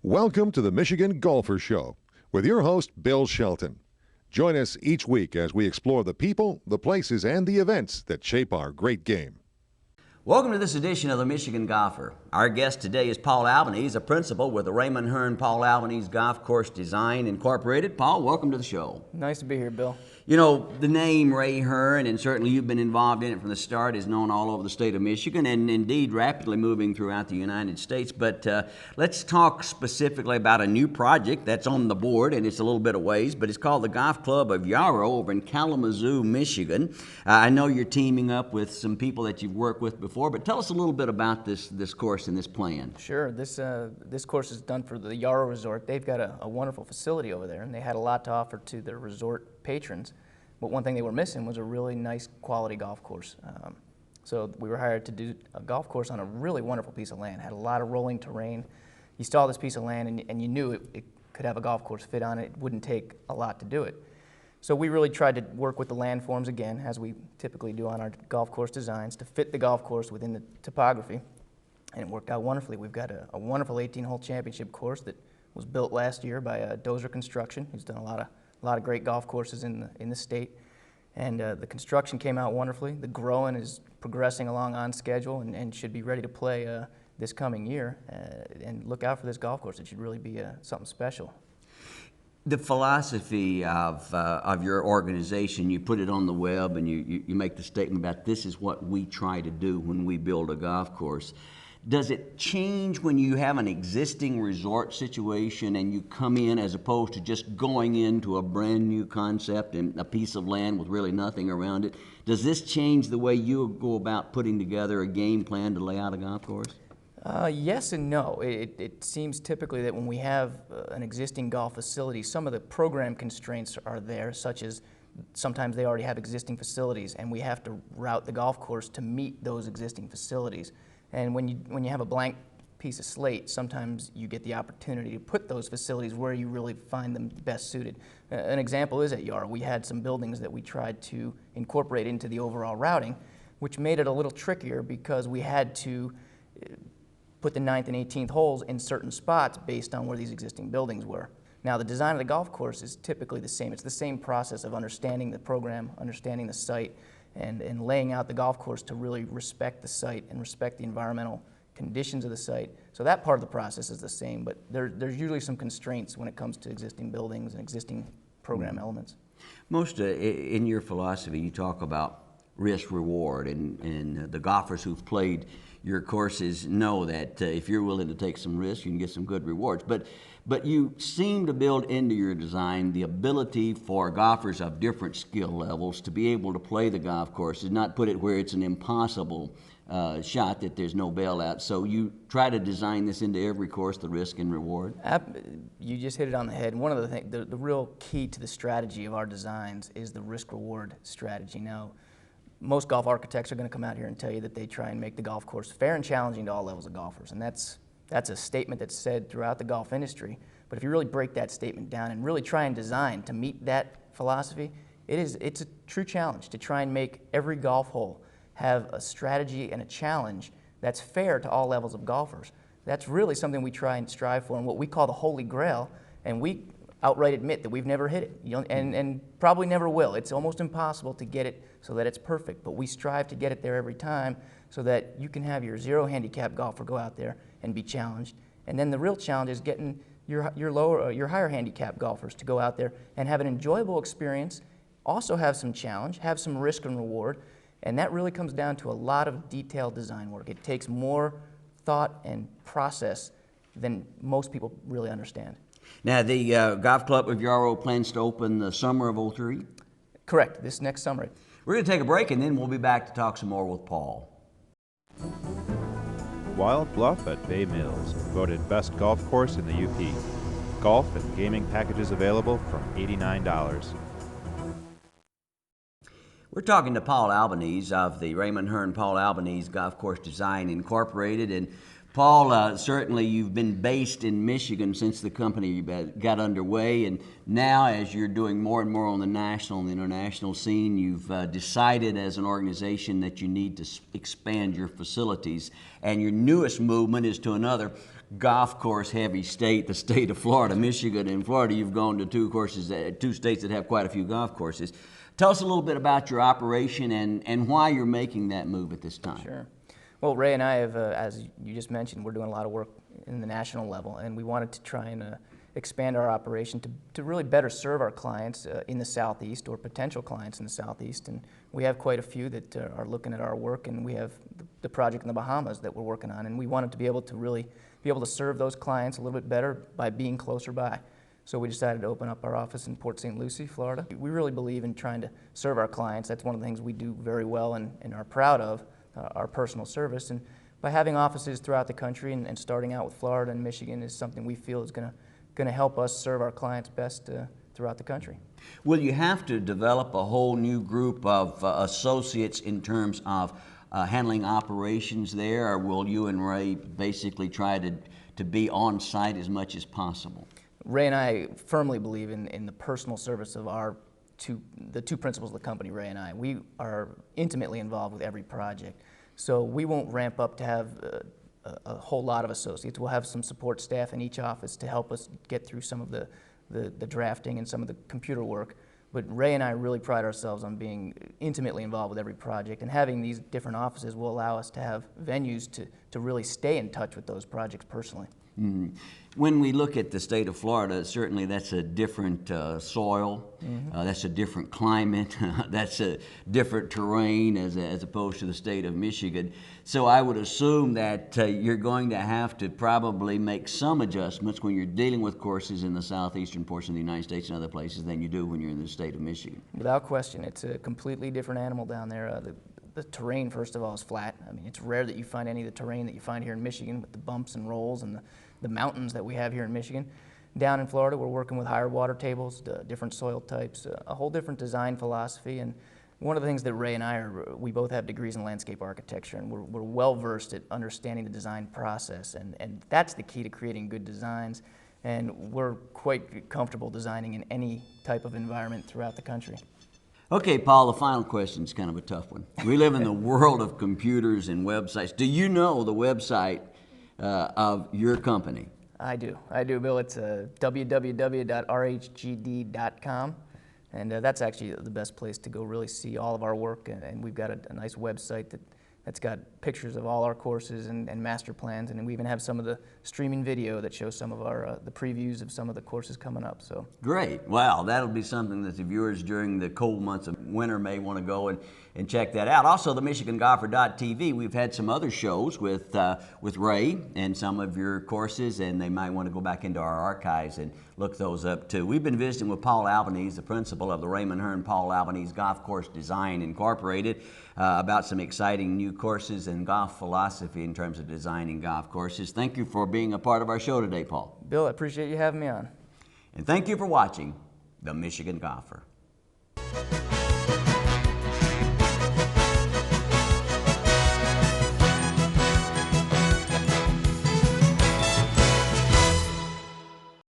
Welcome to the Michigan Golfer Show with your host, Bill Shelton. Join us each week as we explore the people, the places, and the events that shape our great game. Welcome to this edition of the Michigan Golfer. Our guest today is Paul Albanese, a principal with the Raymond Hearn Paul Albanese Golf Course Design Incorporated. Paul, welcome to the show. Nice to be here, Bill. You know, the name Ray Hearn, and certainly you've been involved in it from the start, is known all over the state of Michigan and indeed rapidly moving throughout the United States. But let's talk specifically about a new project that's on the board, and it's a little bit of ways, but it's called the Golf Club of Yarrow over in Kalamazoo, Michigan. I know you're teaming up with some people that you've worked with before, but tell us a little bit about this course and this plan. Sure. This course is done for the Yarrow Resort. They've got a wonderful facility over there, and they had a lot to offer to their resort patrons. But one thing they were missing was a really nice quality golf course. So we were hired to do a golf course on a really wonderful piece of land. It had a lot of rolling terrain. You saw this piece of land and you knew it could have a golf course fit on it. It wouldn't take a lot to do it. So we really tried to work with the landforms again, as we typically do on our golf course designs, to fit the golf course within the topography. And it worked out wonderfully. We've got a wonderful 18-hole championship course that was built last year by Dozer Construction, who's done a lot of great golf courses in the state. And the construction came out wonderfully. The growing is progressing along on schedule and should be ready to play this coming year. And look out for this golf course. It should really be something special. The philosophy of your organization, you put it on the web and you make the statement about this is what we try to do when we build a golf course. Does it change when you have an existing resort situation and you come in as opposed to just going into a brand new concept and a piece of land with really nothing around it? Does this change the way you go about putting together a game plan to lay out a golf course? Yes and no. It seems typically that when we have an existing golf facility, some of the program constraints are there, such as sometimes they already have existing facilities and we have to route the golf course to meet those existing facilities. And when you have a blank piece of slate, sometimes you get the opportunity to put those facilities where you really find them best suited. An example is at Yarrow. We had some buildings that we tried to incorporate into the overall routing, which made it a little trickier because we had to put the 9th and 18th holes in certain spots based on where these existing buildings were. Now, the design of the golf course is typically the same. It's the same process of understanding the program, understanding the site, and laying out the golf course to really respect the site and respect the environmental conditions of the site. So that part of the process is the same, but there's usually some constraints when it comes to existing buildings and existing program elements. Most in your philosophy, you talk about risk-reward, and the golfers who've played your courses know that if you're willing to take some risks, you can get some good rewards. But you seem to build into your design the ability for golfers of different skill levels to be able to play the golf course and not put it where it's an impossible shot that there's no bailout. So you try to design this into every course, the risk and reward? You just hit it on the head. One of the things, the real key to the strategy of our designs is the risk-reward strategy. Now, most golf architects are going to come out here and tell you that they try and make the golf course fair and challenging to all levels of golfers, and that's a statement that's said throughout the golf industry. But if you really break that statement down and really try and design to meet that philosophy, it's a true challenge to try and make every golf hole have a strategy and a challenge that's fair to all levels of golfers. That's really something we try and strive for, and what we call the Holy Grail, and we outright admit that we've never hit it, and probably never will. It's almost impossible to get it so that it's perfect, but we strive to get it there every time so that you can have your zero handicap golfer go out there and be challenged. And then the real challenge is getting your higher handicap golfers to go out there and have an enjoyable experience, also have some challenge, have some risk and reward, and that really comes down to a lot of detailed design work. It takes more thought and process than most people really understand. Now, the Golf Club of Yarrow plans to open the summer of '03? Correct, this next summer. We're going to take a break, and then we'll be back to talk some more with Paul. Wild Bluff at Bay Mills, voted best golf course in the UP. Golf and gaming packages available from $89. We're talking to Paul Albanese of the Raymond Hearn Paul Albanese Golf Course Design Incorporated. And Paul, certainly you've been based in Michigan since the company got underway, and now as you're doing more and more on the national and the international scene, you've decided as an organization that you need to expand your facilities, and your newest movement is to another golf course heavy state, the state of Florida, Michigan and Florida. You've gone to two states that have quite a few golf courses. Tell us a little bit about your operation and why you're making that move at this time. Sure. Well, Ray and I have, as you just mentioned, we're doing a lot of work in the national level, and we wanted to try and expand our operation to really better serve our clients in the Southeast, or potential clients in the Southeast. And we have quite a few that are looking at our work, and we have the project in the Bahamas that we're working on, and we wanted to be able to really be able to serve those clients a little bit better by being closer by. So we decided to open up our office in Port St. Lucie, Florida. We really believe in trying to serve our clients. That's one of the things we do very well and are proud of, our personal service. And by having offices throughout the country and starting out with Florida and Michigan is something we feel is going to help us serve our clients best throughout the country. Will you have to develop a whole new group of associates in terms of handling operations there, or will you and Ray basically try to be on site as much as possible? Ray and I firmly believe in the personal service of the two principals of the company, Ray and I. We are intimately involved with every project, so we won't ramp up to have a whole lot of associates. We'll have some support staff in each office to help us get through some of the drafting and some of the computer work. But Ray and I really pride ourselves on being intimately involved with every project, and having these different offices will allow us to have venues to really stay in touch with those projects personally. Mm-hmm. When we look at the state of Florida, certainly that's a different soil, that's a different climate, that's a different terrain as opposed to the state of Michigan. So I would assume that you're going to have to probably make some adjustments when you're dealing with courses in the southeastern portion of the United States and other places than you do when you're in the state of Michigan. Without question, it's a completely different animal down there. The terrain, first of all, is flat. I mean, it's rare that you find any of the terrain that you find here in Michigan with the bumps and rolls and the mountains that we have here in Michigan. Down in Florida, we're working with higher water tables, different soil types, a whole different design philosophy. And one of the things that Ray and I we both have degrees in landscape architecture, and we're well versed at understanding the design process, and that's the key to creating good designs. And we're quite comfortable designing in any type of environment throughout the country. Okay, Paul, the final question is kind of a tough one. We live in the world of computers and websites. Do you know the website of your company? I do, Bill. It's www.rhgd.com, and that's actually the best place to go really see all of our work. And we've got a nice website that's got pictures of all our courses and master plans, and we even have some of the streaming video that shows some of our the previews of some of the courses coming up. So great. Wow, that'll be something that the viewers during the cold months of winter may want to go and check that out. Also, the MichiganGolfer.tv, we've had some other shows with Ray and some of your courses, and they might want to go back into our archives and look those up too. We've been visiting with Paul Albanese, the principal of the Raymond Hearn Paul Albanese Golf Course Design Incorporated, about some exciting new courses and golf philosophy in terms of designing golf courses. Thank you for being a part of our show today, Paul. Bill, I appreciate you having me on. And thank you for watching The Michigan Golfer.